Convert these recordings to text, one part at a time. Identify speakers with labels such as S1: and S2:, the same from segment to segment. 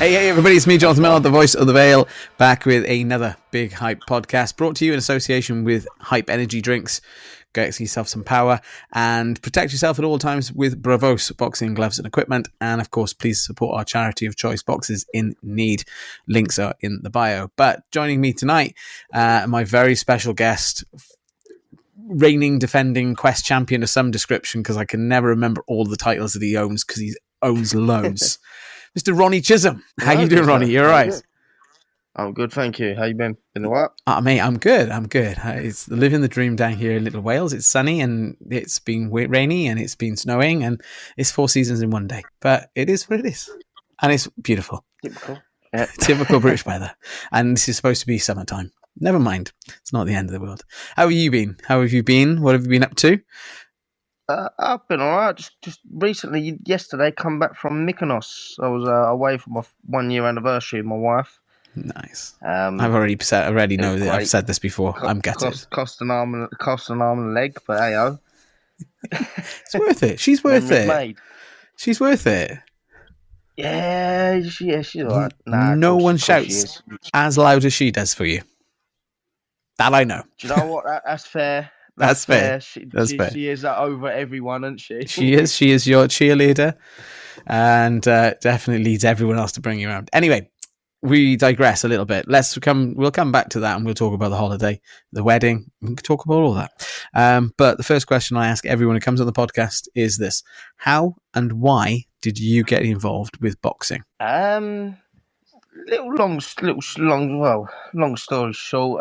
S1: Hey, everybody, it's me, Jonathan Millard, the voice of the Vale, back with another Big Hype podcast, brought to you in association with Hype Energy Drinks. Get yourself some power and protect yourself at all times with Bravos boxing gloves and equipment. And, of course, please support our charity of choice, Boxers in Need. Links are in the bio. But joining me tonight, my very special guest, reigning, defending Quest champion of some description, because I can never remember all the titles that he owns, because he owns loads. Mr. Ronnie Chisholm. How you doing, Ronnie? You all right?
S2: I'm good, thank you. How you been? Been a while?
S1: Mate, I'm good. It's living the dream down here in Little Wales. It's sunny and it's been rainy and it's been snowing and it's 4 seasons in one day. But it is what it is. And it's beautiful.
S2: Typical. Yeah.
S1: Typical British weather. And this is supposed to be summertime. Never mind. It's not the end of the world. How have you been? How have you been? What have you been up to?
S2: I've been all right. Just recently, yesterday, come back from Mykonos. I was away for my 1 year anniversary with my wife.
S1: Nice. I've already know that I've said this before. I'm gutted.
S2: Cost an arm and a leg, but hey-oh.
S1: It's worth it. She's worth it. Made. She's worth it.
S2: Yeah, she's all right.
S1: No one shouts as loud as she does for you. That I know.
S2: Do you know what? That's fair.
S1: That's fair.
S2: That's fair. She is over everyone, isn't she?
S1: She is. She is your cheerleader, and definitely leads everyone else to bring you around. Anyway, we digress a little bit. We'll come back to that, and we'll talk about the holiday, the wedding. We can talk about all that. But the first question I ask everyone who comes on the podcast is this: how and why did you get involved with boxing?
S2: Long story short.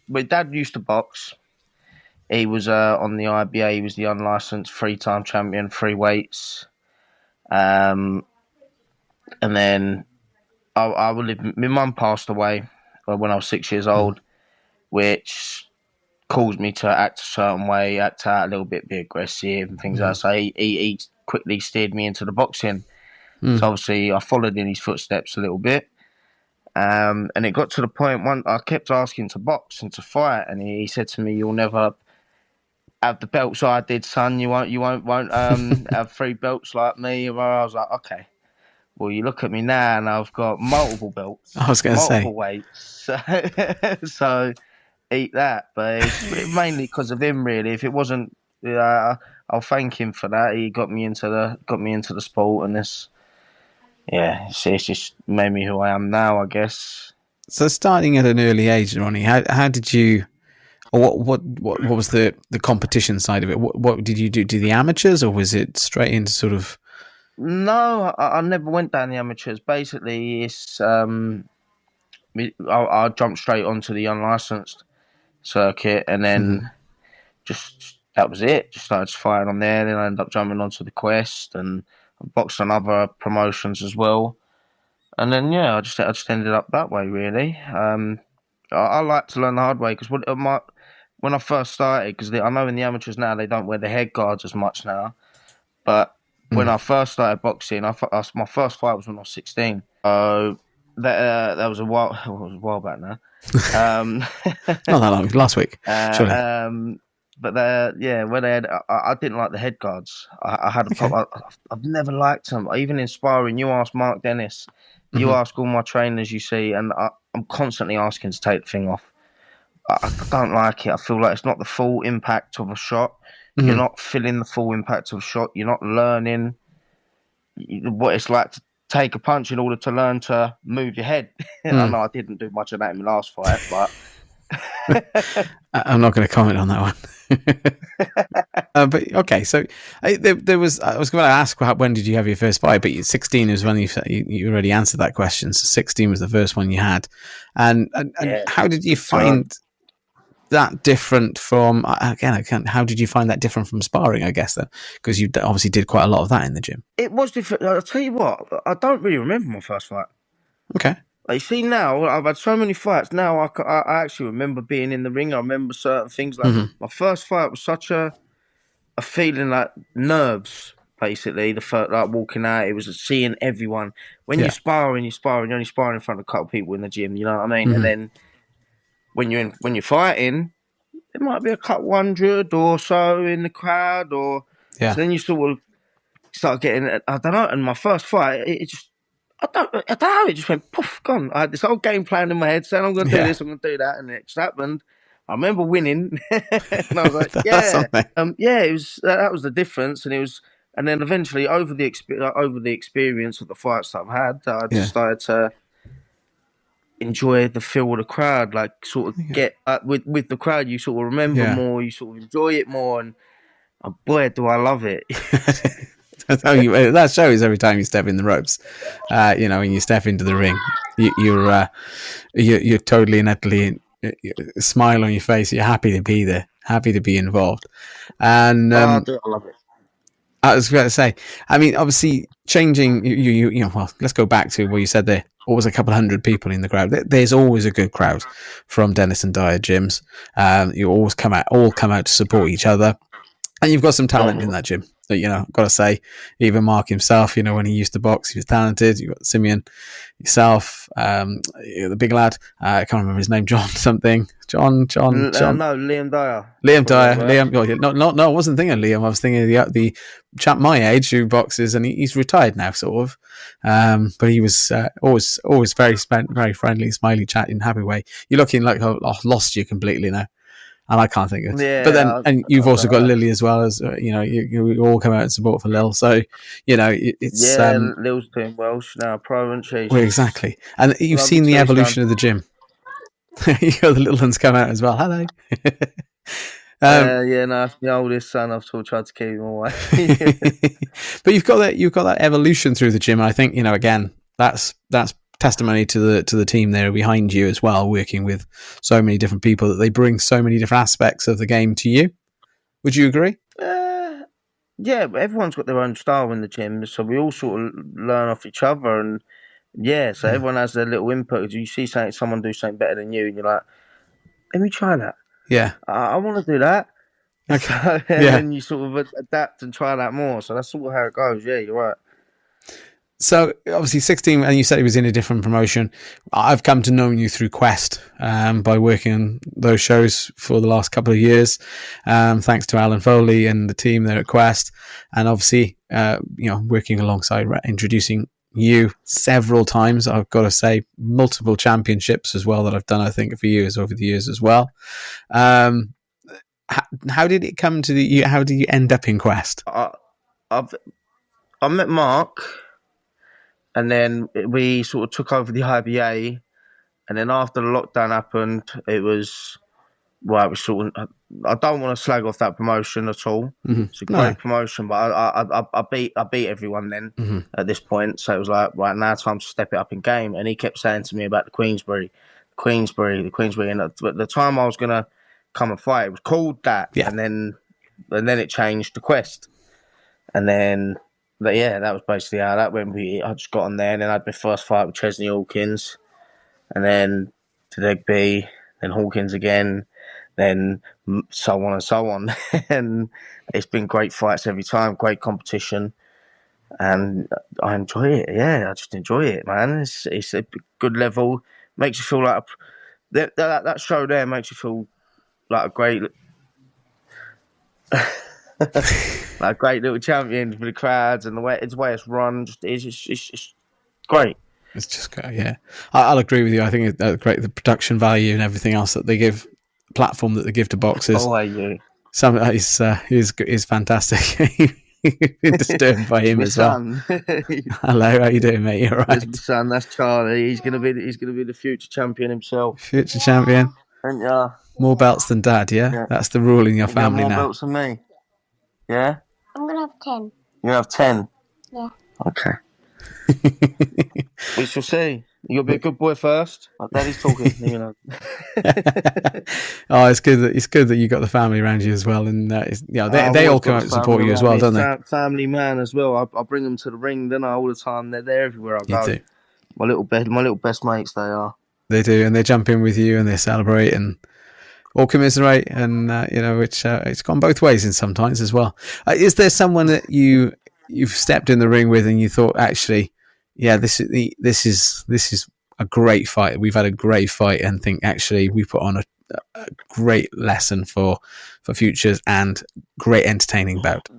S2: My dad used to box. He was on the IBA. He was the unlicensed 3-time champion, 3 weights. And then my mum passed away when I was 6 years old, which caused me to act a certain way, act out a little bit, be aggressive and things like that. So he quickly steered me into the boxing. So obviously I followed in his footsteps a little bit. And it got to the point I kept asking to box and to fight, and he said to me, "You'll never have the belts I did, son. You won't have 3 belts like me." And I was like, okay. Well, you look at me now, and I've got multiple belts.
S1: I was going to say
S2: multiple weights. So eat that. But it's mainly because of him, really. If it wasn't, I'll thank him for that. He got me into the sport, and it's just made me who I am now, I guess.
S1: So starting at an early age, Ronnie, how did you? Or what was the competition side of it? What did you do? Do the amateurs, or was it straight into sort of?
S2: No, I never went down the amateurs. Basically, it's I jumped straight onto the unlicensed circuit, and then just that was it. Just started fighting on there. Then I ended up jumping onto the Quest, and I boxed on other promotions as well. And then I just ended up that way, really. I like to learn the hard way, because when I first started, because I know in the amateurs now they don't wear the head guards as much now, but when I first started boxing, my first fight was when I was 16. That was a while back now.
S1: Not that long, last week. Surely.
S2: But where they had, I didn't like the head guards. I had a problem. I've never liked them. Even in sparring, you ask Mark Dennis, you ask all my trainers you see, and I'm constantly asking to take the thing off. I don't like it. I feel like it's not the full impact of a shot. You're not feeling the full impact of a shot. You're not learning what it's like to take a punch in order to learn to move your head. I know I didn't do much of that in my last fight, but
S1: I'm not going to comment on that one. But okay, so I was going to ask when did you have your first fight, but 16 is when you already answered that question. So 16 was the first one you had, and how did you find that different from? How did you find that different from sparring? I guess then, because you obviously did quite a lot of that in the gym.
S2: It was different. I'll tell you what, I don't really remember my first fight.
S1: Okay.
S2: You see, now I've had so many fights. Now I actually remember being in the ring. I remember certain things. Like my first fight was such a feeling like nerves. Basically, the first, like walking out, it was seeing everyone. When you're sparring, you're only sparring in front of a couple of people in the gym. You know what I mean? And then when you're fighting, there might be a couple 100 or so in the crowd, so then you sort of start getting. I don't know. And my first fight, it just I don't know. It just went poof, gone. I had this whole game plan in my head, saying I'm going to do
S1: Yeah.
S2: this, I'm going to do that, and it just happened. I remember winning, and I was like,
S1: That's
S2: yeah,
S1: something.
S2: yeah. It was that was the difference, and then eventually over the experience of the fights that I've had, I just started to enjoy the feel of the crowd, like sort of get with the crowd. You sort of remember more, you sort of enjoy it more, and boy, do I love it.
S1: That shows every time you step in the ropes. When you step into the ring, you're totally and utterly smile on your face. You're happy to be there, happy to be involved. And
S2: I love it.
S1: I was going to say, I mean, obviously, changing. Well, let's go back to what you said there. Always a couple hundred people in the crowd. There's always a good crowd from Dennis and Dyer gyms. You always come out to support each other. And you've got some talent in that gym. Got to say, even Mark himself, when he used to box, he was talented. You've got Simeon, yourself, the big lad. I can't remember his name, John something. John.
S2: No, Liam Dyer.
S1: Liam Dyer. Liam. No, I wasn't thinking Liam. I was thinking of the chap my age who boxes, and he's retired now, sort of. But he was always very friendly, smiley, chatting, happy way. You're looking like I've lost you completely now. And I can't think of it.
S2: Yeah,
S1: but then, and you've also got Lily as well, as you all come out and support for Lil. So, it's
S2: Lil's doing Welsh now, pro, and she.
S1: Well, exactly. And you've seen the evolution of the gym. You got the little ones come out as well. Hello.
S2: It's my oldest son. I've sort of tried to keep him away.
S1: But you've got that evolution through the gym. And I think again, that's testimony to the team there behind you as well, working with so many different people, that they bring so many different aspects of the game to you. Would you agree?
S2: Yeah, but everyone's got their own style in the gym, so we all sort of learn off each other, and everyone has their little input. You see someone do something better than you, and you're like, let me try that.
S1: Yeah,
S2: I want to do that.
S1: Okay.
S2: So, then you sort of adapt and try that more. So that's sort of how it goes. Yeah, you're right.
S1: So obviously 16, and you said he was in a different promotion. I've come to know you through Quest by working on those shows for the last couple of years. Thanks to Alan Foley and the team there at Quest, and obviously working alongside, introducing you several times. I've got to say, multiple championships as well that I've done, I think, for years over the years as well. How did it come to how did you end up in Quest?
S2: I met Mark. And then we sort of took over the IBA, and then after the lockdown happened, it was sort of. I don't want to slag off that promotion at all. Mm-hmm. It's a great promotion, but I beat everyone then at this point. So it was like, right, now time to step it up in game. And he kept saying to me about the Queensbury, and at the time I was gonna come and fight, it was called that, and then it changed to Quest, and then. But that was basically how that went. I just got on there, and then I had my first fight with Chesney Hawkins, and then to Digby, then Hawkins again, then so on and so on. And it's been great fights every time, great competition, and I enjoy it. Yeah, I just enjoy it, man. It's a good level. Makes you feel like that show there makes you feel like a great. Like a great little champion for the crowds, and the way it's run, it's great.
S1: It's just great, yeah. I'll agree with you. I think it's great, the production value and everything else that they give, platform that they give to boxers.
S2: Oh, you.
S1: Some is fantastic. Disturbed by him as well. Hello, how you doing, mate? You're right.
S2: His son, that's Charlie. He's gonna be the future champion himself.
S1: Future champion.
S2: And
S1: more belts than Dad. Yeah, that's the rule in your family now.
S2: More belts than me. Yeah.
S3: I'm going to have 10.
S2: You're going to have 10?
S3: Yeah.
S2: Okay. We shall see. You'll be a good boy first. Like Daddy's talking,
S1: Oh, it's good that you got the family around you as well, and they all come out and support you as well, don't they?
S2: Family man as well. I bring them to the ring, don't I? All the time. They're everywhere I go.
S1: You do.
S2: My little best mates. They are.
S1: They do, and they jump in with you, and they celebrate and. Or commiserate, and which it's gone both ways in sometimes as well. Is there someone that you've stepped in the ring with, and you thought, actually, this is a great fight. We've had a great fight, and think actually we put on a great lesson for futures and great entertaining bout.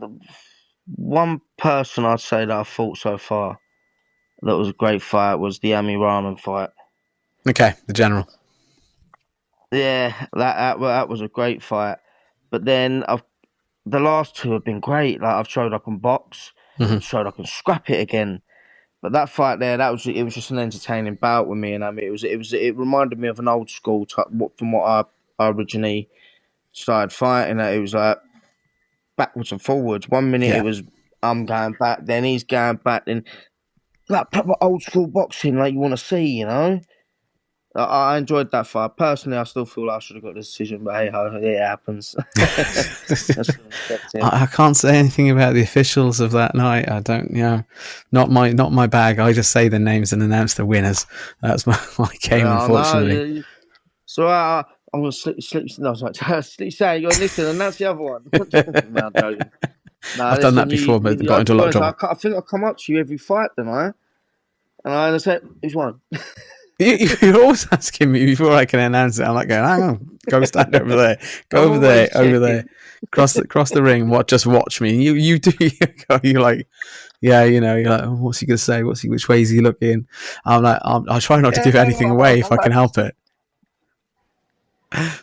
S2: One person I'd say that I've fought so far that was a great fight was the Ami Rahman fight.
S1: Okay, the general.
S2: Yeah, that was a great fight. But then the last two have been great. Like I've showed up on box, showed up and scrap it again. But that fight there, it was just an entertaining bout with me and Ami. It reminded me of an old school type from what I originally started fighting. It was like backwards and forwards. 1 minute it was I'm going back, then he's going back, then like proper old school boxing, like you want to see, you know. I enjoyed that fight. Personally, I still feel like I should have got the decision, but hey ho, it happens.
S1: I can't say anything about the officials of that night. I don't, not my bag. I just say the names and announce the winners. That's my game, unfortunately.
S2: So I'm gonna sleep. No, sorry, sleep. Say you got to listen, and that's the other one. No, I'm joking. No,
S1: I've done that before, but got into a lot of trouble.
S2: I think I come up to you every fight, don't I? And I say, who's won?
S1: You're always asking me before I can announce it. I'm like going, hang on, go stand over there, go over there, cross the ring. Just watch me. You do. You're like, yeah, you're like, oh, what's he gonna say? Which way is he looking? I'm like, I'll try not to give anything away if I can help it.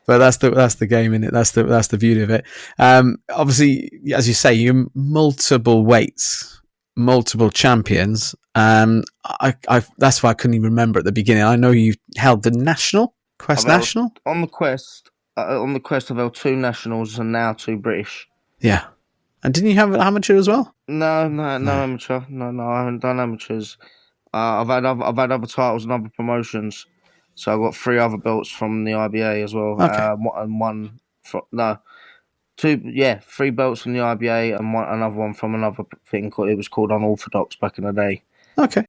S1: But that's the game, innit? That's the beauty of it. Obviously, as you say, you're multiple weights, multiple champions. That's why I couldn't even remember at the beginning. I know you held the national
S2: on the Quest. On the Quest, I've held 2 nationals and now 2 British.
S1: Yeah, and didn't you have an amateur as well?
S2: No amateur. No, I haven't done amateurs. I've had other titles and other promotions. So I got 3 other belts from the IBA as well.
S1: Okay.
S2: And one from 3 belts from the IBA and another one from another thing it was called Unorthodox back in the day.
S1: Okay.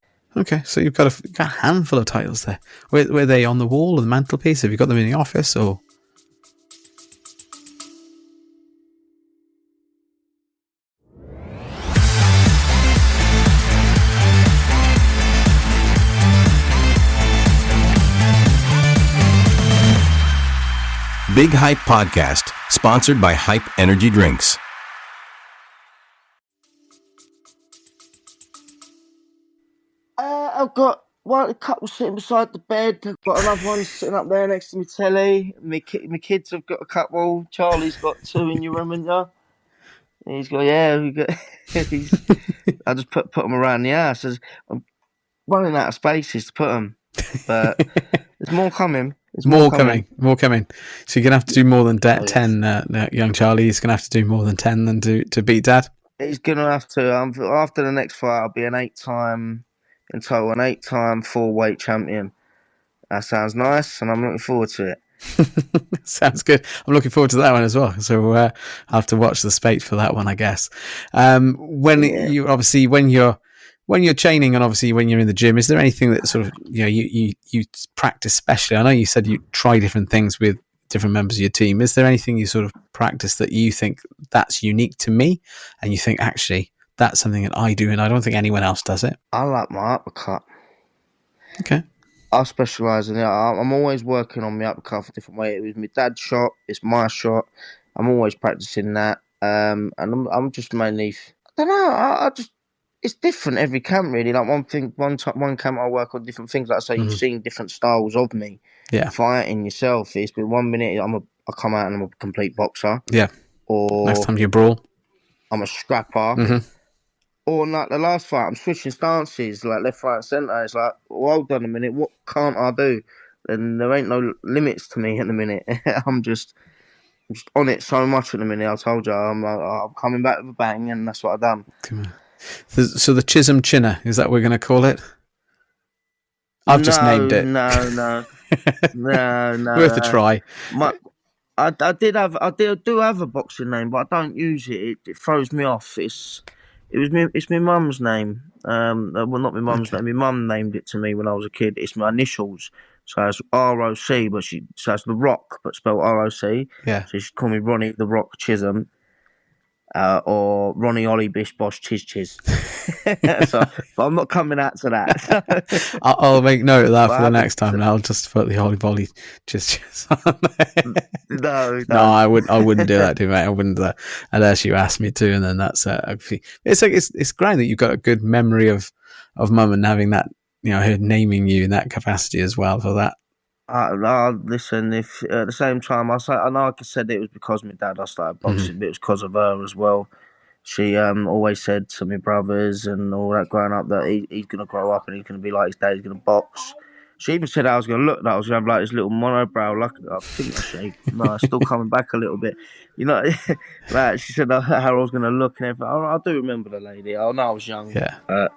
S1: So you've got a handful of titles there. Were they on the wall or the mantelpiece? Have you got them in the office or?
S3: Big Hype Podcast, sponsored by Hype Energy Drinks.
S2: I've got a couple sitting beside the bed. I've got another one sitting up there next to my telly. My kids have got a couple. Charlie's got 2 in your room, and he's got I just put them around the house. I'm running out of spaces to put them, but there's more coming.
S1: More coming. So you're going to have to do more than 10, young Charlie. He's going to have to do more than 10 than to beat Dad.
S2: He's going to have to. After the next fight, I'll be an 8-time 4-weight champion. That sounds nice, and I'm looking forward to it.
S1: Sounds good. I'm looking forward to that one as well. So I'll have to watch the spate for that one, I guess. When you're training and obviously when you're in the gym, is there anything that sort of you practice specially? I know you said you try different things with different members of your team. Is there anything you sort of practice that you think that's unique to me, and you think actually that's something that I do and I don't think anyone else does it?
S2: I like my uppercut.
S1: Okay.
S2: I specialise in it. I'm always working on my uppercut for different ways. It was my dad's shot. It's my shot. I'm always practicing that. And I'm just mainly. I don't know. I just. It's different every camp, really. Like one camp I work on different things. Like I say, you've seen different styles of me.
S1: Yeah.
S2: Fighting yourself. It's been 1 minute I come out and I'm a complete boxer.
S1: Yeah.
S2: Or
S1: next time you brawl,
S2: I'm a scrapper.
S1: Mm-hmm.
S2: Or like the last fight, I'm switching stances, like left, right, and centre. It's like, well, hold on a minute, what can't I do? And there ain't no limits to me at the minute. I'm just on it so much at the minute. I told you, I'm coming back with a bang, and that's what I've done.
S1: So the Chisholm Chinner, is that what we're going to call it? I've just named it.
S2: No.
S1: Worth a try.
S2: I do have a boxing name, but I don't use it. It throws me off. It's my mum's name. Well, not my mum's name. My mum named it to me when I was a kid. It's my initials. So it's ROC, but so it's The Rock, but spelled ROC.
S1: Yeah.
S2: So she called me Ronnie the Rock Chisholm. or Ronnie Ollie Bish Bosh Chiz. So, but I'm not coming out to that.
S1: I'll make note of that
S2: But
S1: for the
S2: happy
S1: next time,
S2: to-
S1: and I'll just put the Holy Bolly just on there.
S2: No,
S1: No, I wouldn't do that, mate. I wouldn't do that unless you asked me to, and then that's it's like it's great that you've got a good memory of mum and having that, her naming you in that capacity as well for that.
S2: Listen, if at the same time, I know I said it was because my dad I started boxing, but it was because of her as well. She always said to my brothers and all that growing up that he's going to grow up and he's going to be like his dad, he's going to box. She even said I was going to look, that I was going to have like this little monobrow. Like, I think I shaved. No, it's still coming back a little bit. Like she said how I was going to look and everything. I do remember the lady. I know I was young.
S1: Yeah.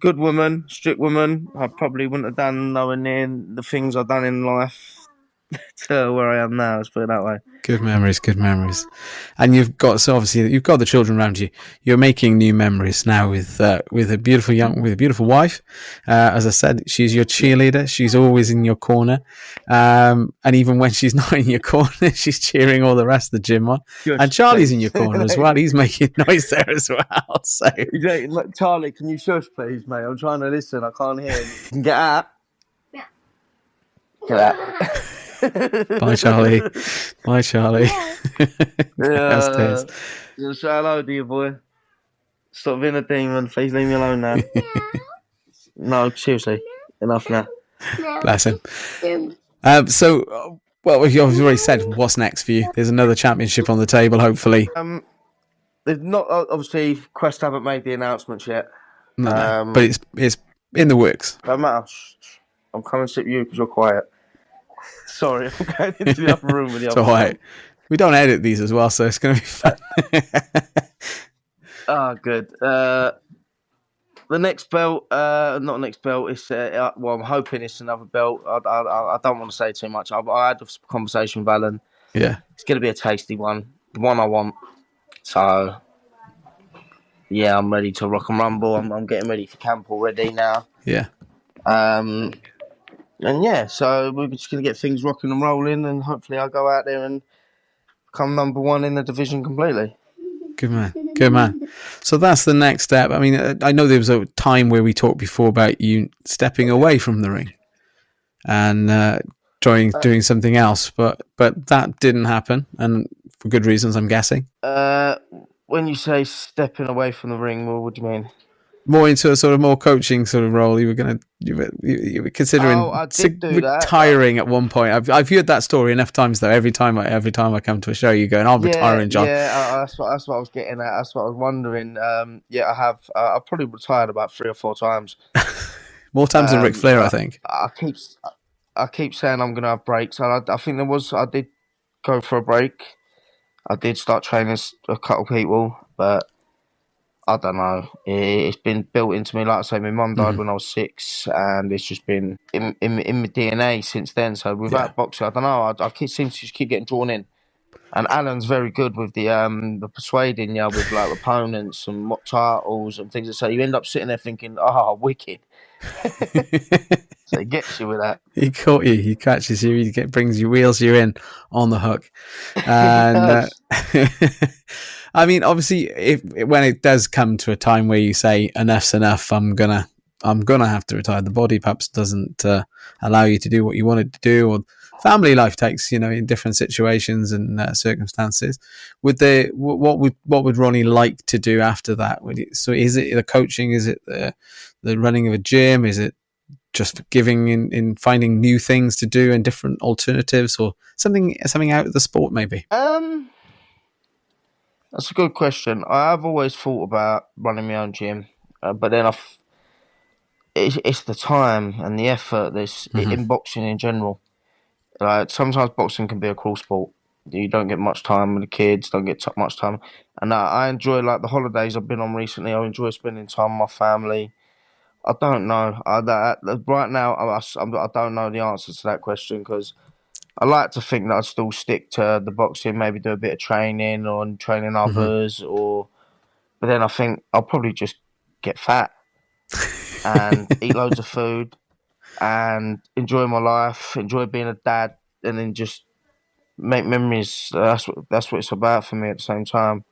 S2: Good woman, strict woman. I probably wouldn't have done nowhere near the things I've done in life to where I am now. Let's put it that way.
S1: Good memories. And you've got the children around you. You're making new memories now with a beautiful wife. As I said, she's your cheerleader. She's always in your corner. And even when she's not in your corner, she's cheering all the rest of the gym on. And Charlie's in your corner as well. He's making noise there as well. So
S2: Charlie, can you shush, please, mate? I'm trying to listen. I can't hear. You can get out. Yeah. Get out.
S1: Bye, Charlie.
S2: Yeah. Just say hello, dear boy. Stop being a demon. Please leave me alone now. No, seriously. Enough now.
S1: Bless him. Well, you've already said what's next for you. There's another championship on the table, hopefully.
S2: They've not, obviously, Quest haven't made the announcements yet.
S1: No. But it's in the works.
S2: Don't matter. I'm coming to sit with you because you're quiet. Sorry, I'm going into the other room with the other.
S1: It's all right. We don't edit these as well, so it's going to be fun.
S2: Good. The next belt, not next belt. It's I'm hoping it's another belt. I don't want to say too much. I had a conversation with Alan.
S1: Yeah,
S2: it's going to be a tasty one, the one I want. So, yeah, I'm ready to rock and rumble. I'm getting ready for camp already now.
S1: Yeah.
S2: And yeah, so we're just going to get things rocking and rolling, and hopefully I'll go out there and come number one in the division completely.
S1: Good man. So that's the next step. I mean, I know there was a time where we talked before about you stepping away from the ring and doing something else, but that didn't happen, and for good reasons, I'm guessing.
S2: When you say stepping away from the ring, well, what do you mean?
S1: More into a sort of more coaching sort of role. You were considering retiring at one point. I've heard that story enough times though. Every time I come to a show, you go, "I'm retiring, John."
S2: Yeah, that's what I was getting at. That's what I was wondering. Yeah, I have. I've probably retired about 3 or 4 times.
S1: More times than Ric Flair, I think.
S2: I keep saying I'm going to have breaks. I think I did go for a break. I did start training a couple people, but I don't know. It's been built into me. Like I say, my mum died when I was 6, and it's just been in my DNA since then. So without boxing, I don't know. I seem to just keep getting drawn in. And Alan's very good with the persuading you with like opponents and what titles and things. So you end up sitting there thinking, "Oh, wicked." So he gets you with that.
S1: He caught you. He catches you. He wheels you in on the hook. And I mean, obviously, when it does come to a time where you say enough's enough, I'm gonna have to retire. The body perhaps doesn't allow you to do what you wanted to do, or family life takes in different situations and circumstances. What would Ronnie like to do after that? So is it the coaching? Is it the running of a gym? Is it just giving in finding new things to do and different alternatives, or something out of the sport maybe?
S2: That's a good question. I've always thought about running my own gym, but then it's the time and the effort that's in boxing in general. Sometimes boxing can be a cruel sport. You don't get much time with the kids, don't get much time. And I enjoy the holidays I've been on recently. I enjoy spending time with my family. I don't know. Right now, I don't know the answer to that question because I like to think that I'd still stick to the boxing, maybe do a bit of training or training others, but then I think I'll probably just get fat and eat loads of food and enjoy my life, enjoy being a dad, and then just make memories. That's what it's about for me at the same time.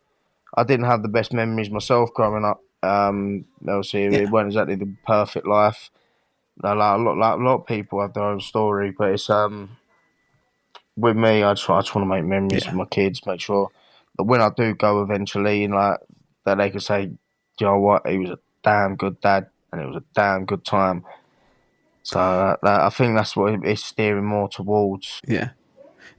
S2: I didn't have the best memories myself growing up. Obviously,
S1: Yeah.
S2: it wasn't exactly the perfect life. Like a lot of people have their own story, but it's with me, I just want to make memories
S1: Yeah.
S2: with my kids, make sure that when I do go eventually, and like that they can say, you know what, he was a damn good dad, and it was a damn good time. So I think that's what it's steering more towards.
S1: Yeah.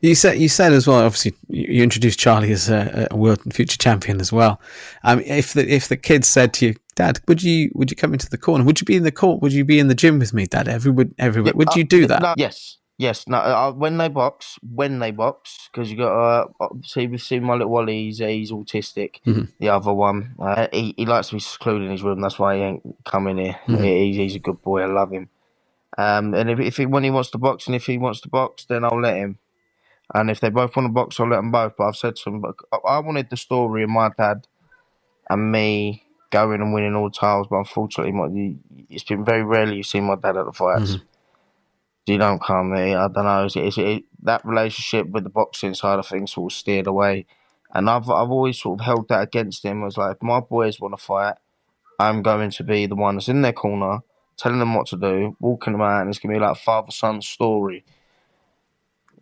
S1: You said as well. Obviously, you introduced Charlie as a world and future champion as well. If the kids said to you, Dad, would you come into the corner? Would you be in the court? Would you be in the gym with me, Dad? Everywhere.
S2: Yeah,
S1: Would you do that?
S2: no, yes. No, when they box, because you got see, we've seen my little Wally. He's autistic.
S1: Mm-hmm.
S2: The other one, he likes to be secluded in his room. That's why he ain't coming here.
S1: Mm-hmm.
S2: He's a good boy. I love him. And when he wants to box, and if he wants to box, then I'll let him. And if they both want to box, I'll let them both. But I've said to them, I wanted the story of my dad and me going and winning all the titles, but unfortunately, it's been very rarely you see my dad at the fights.
S1: Mm-hmm.
S2: You don't come there. I don't know. That relationship with the boxing side of things sort of steered away, and I've always sort of held that against him. I was like, if my boys want to fight, I'm going to be the one that's in their corner, telling them what to do, walking them out, and it's gonna be like father-son story.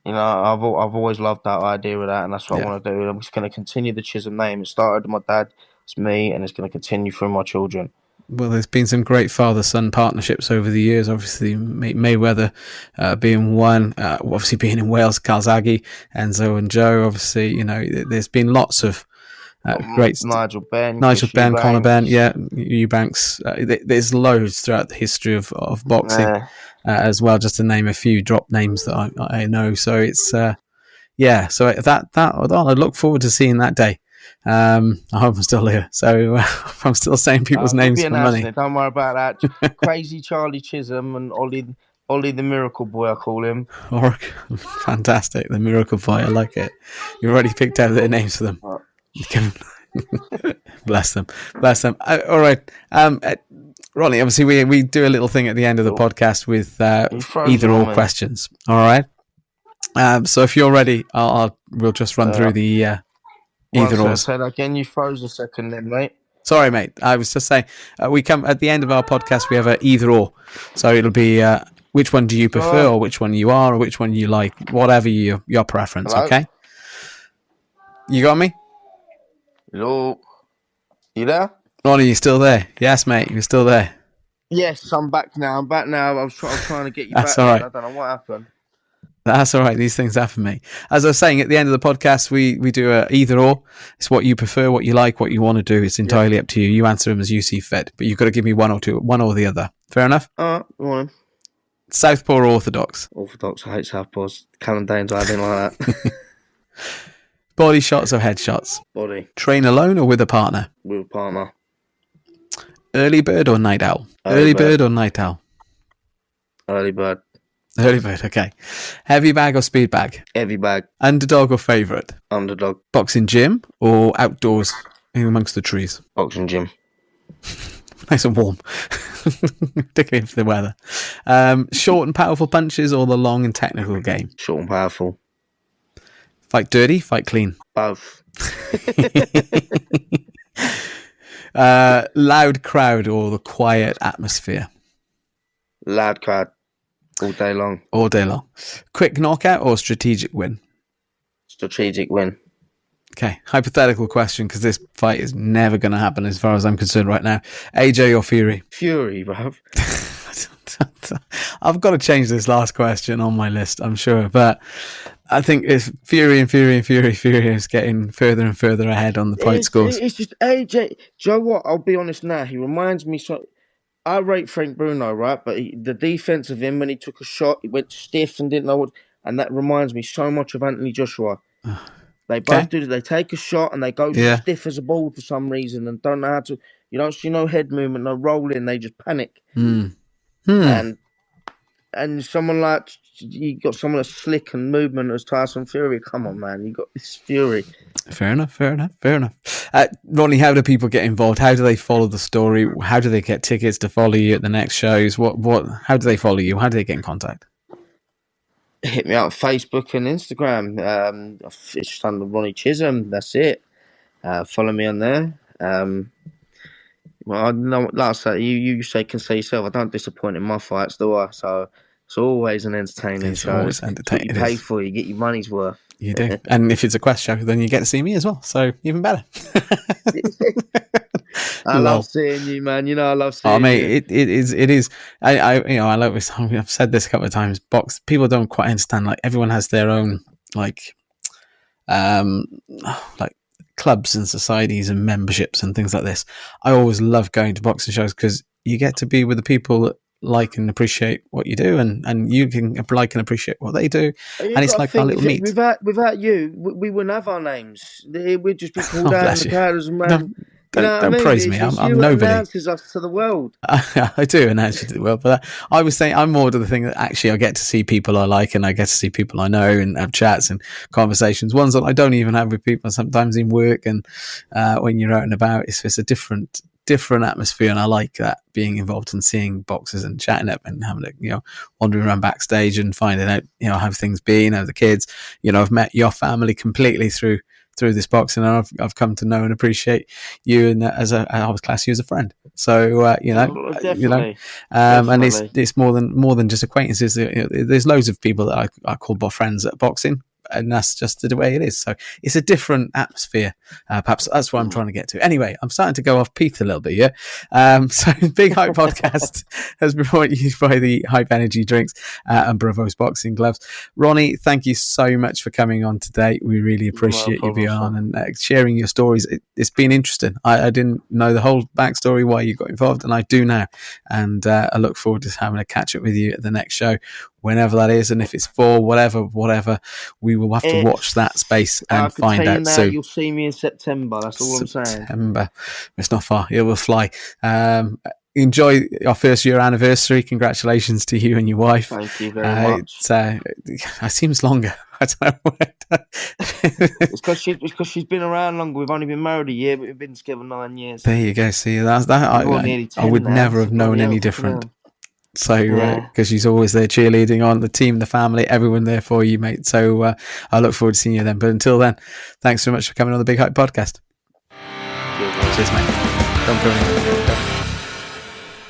S2: You know, I've always loved that idea of that, and that's what I want to do. I'm just going to continue the Chisholm name. It started with my dad, it's me, and it's going to continue through my children.
S1: Well, there's been some great father-son partnerships over the years. Obviously, Mayweather being one, obviously being in Wales, Calzaghe, Enzo and Joe. Obviously, you know, there's been lots of great
S2: Nigel Benn,
S1: Conor Benn, Eubanks. There's loads throughout the history of boxing as well. Just to name a few drop names that I know. So it's so that I look forward to seeing that day. I hope I'm still here. So I'm still saying people's names for money.
S2: Don't worry about that. Crazy Charlie Chisholm and Ollie the Miracle Boy, I call him.
S1: Fantastic, the Miracle Boy. I like it. You've already picked out their names for them. Bless them. All right, Ronnie. Obviously, we do a little thing at the end of the podcast with either or questions. All right. So if you're ready, we'll just run through the either or.
S2: Say that again. You froze a second, then, mate.
S1: Sorry, mate. I was just saying we come at the end of our podcast. We have a either or. So it'll be which one do you prefer, or which one you are, or which one you like, whatever your preference. Hello? Okay. You got me?
S2: Hello. You there?
S1: Ronnie, you still there? Yes, mate. You're still there.
S2: Yes, I'm back now. I was trying to get you
S1: That's
S2: back.
S1: All right.
S2: I don't know what happened.
S1: That's all right. These things happen, mate. As I was saying, at the end of the podcast, we do a either or. It's what you prefer, what you like, what you want to do. It's entirely up to you. You answer them as you see fit, but you've got to give me one or the other. Fair enough?
S2: All right, go on.
S1: Southpaw or Orthodox?
S2: Orthodox. I hate Southpaws. Cannondanes, I didn't like that.
S1: Body shots or head shots?
S2: Body.
S1: Train alone or with a partner?
S2: With a partner.
S1: Early bird or night owl? Early bird or night owl?
S2: Early bird.
S1: Early bird, okay. Heavy bag or speed bag?
S2: Heavy bag.
S1: Underdog or favourite?
S2: Underdog.
S1: Boxing gym or outdoors in amongst the trees?
S2: Boxing gym.
S1: Nice and warm, particularly for the weather. Short and powerful punches or the long and technical game?
S2: Short and powerful.
S1: Fight dirty, fight clean?
S2: Both.
S1: Loud crowd or the quiet atmosphere?
S2: Loud crowd. All day long.
S1: All day long. Quick knockout or strategic win?
S2: Strategic win.
S1: Okay, hypothetical question, because this fight is never going to happen as far as I'm concerned right now. AJ or Fury?
S2: Fury, bruv.
S1: I've got to change this last question on my list, I'm sure. But I think it's Fury is getting further and further ahead on the point scores.
S2: It's just AJ. Do you know what? I'll be honest now. He reminds me so... I rate Frank Bruno, right? But the defense of him when he took a shot, he went stiff and didn't know what... And that reminds me so much of Anthony Joshua. They both do. They take a shot and they go stiff as a ball for some reason and don't know how to. You don't see no head movement, no rolling. They just panic. And someone like you got someone as slick and movement as Tyson Fury. Come on, man, you got this Fury.
S1: Fair enough. Ronnie, how do people get involved? How do they follow the story? How do they get tickets to follow you at the next shows? How do they follow you? How do they get in contact?
S2: Hit me out on Facebook and Instagram. It's just under Ronnie Chisholm. That's it. Follow me on there. Well, I know, like I say, you say can say yourself. I don't disappoint in my fights, do I? So it's always an entertaining
S1: It's
S2: show.
S1: always
S2: It's what
S1: entertaining.
S2: you pay for. You get your money's worth.
S1: You do. And if it's a quest show, then you get to see me as well. So even better.
S2: I love seeing you, man. You know, I love seeing
S1: mate,
S2: you.
S1: It is. I love this. I've said this a couple of times. People don't quite understand. Like everyone has their own like clubs and societies and memberships and things like this. I always love going to boxing shows because you get to be with the people that like and appreciate what you do, and you can like and appreciate what they do, and it's like our little meet.
S2: Without you, we wouldn't have our names. We'd just be called out in the crowd as man.
S1: Don't praise me. I'm nobody.
S2: Announces us to the world.
S1: I do announce you to the world, but I was saying I'm more to the thing that actually I get to see people I like, and I get to see people I know, and have chats and conversations. Ones that I don't even have with people sometimes in work, and when you're out and about, it's just a different atmosphere, and I like that, being involved in seeing boxers and chatting up and having wandering around backstage and finding out how things been, how the kids. I've met your family completely through this boxing, and I've come to know and appreciate you, and I always class you as a friend. So
S2: Definitely.
S1: And it's more than just acquaintances. There's loads of people that I call friends at boxing, and that's just the way it is. So it's a different atmosphere. Perhaps that's what I'm trying to get to. Anyway, I'm starting to go off Pete a little bit here. So Big Hype Podcast has been brought to you by the Hype Energy Drinks and Bravos Boxing Gloves. Ronnie, thank you so much for coming on today. We really appreciate you being on and sharing your stories. It's been interesting. I didn't know the whole backstory why you got involved, and I do now. And I look forward to having a catch up with you at the next show, whenever that is, and if it's for whatever, we will have to watch that space and find out soon.
S2: You'll see me in September. That's all I'm saying.
S1: September. It's not far. It will fly. Enjoy our first year anniversary. Congratulations to you and your wife.
S2: Thank you very much.
S1: It seems longer. I don't know.
S2: It's because she's been around longer. We've only been married a year, but we've been together 9 years.
S1: There you go. See, that's that. I would never have known any different. So, because she's always there cheerleading on the team, the family, everyone there for you, mate. So, I look forward to seeing you then. But until then, thanks so much for coming on the Big Hype Podcast. Cheers, mate. Don't go anywhere.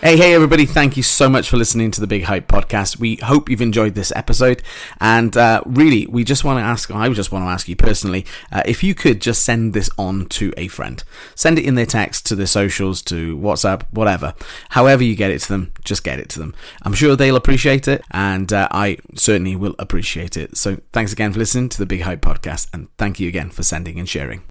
S1: Hey, everybody. Thank you so much for listening to the Big Hype Podcast. We hope you've enjoyed this episode. And really, I just want to ask you personally, if you could just send this on to a friend. Send it in their text, to their socials, to WhatsApp, whatever. However you get it to them, just get it to them. I'm sure they'll appreciate it, and I certainly will appreciate it. So thanks again for listening to the Big Hype Podcast, and thank you again for sending and sharing.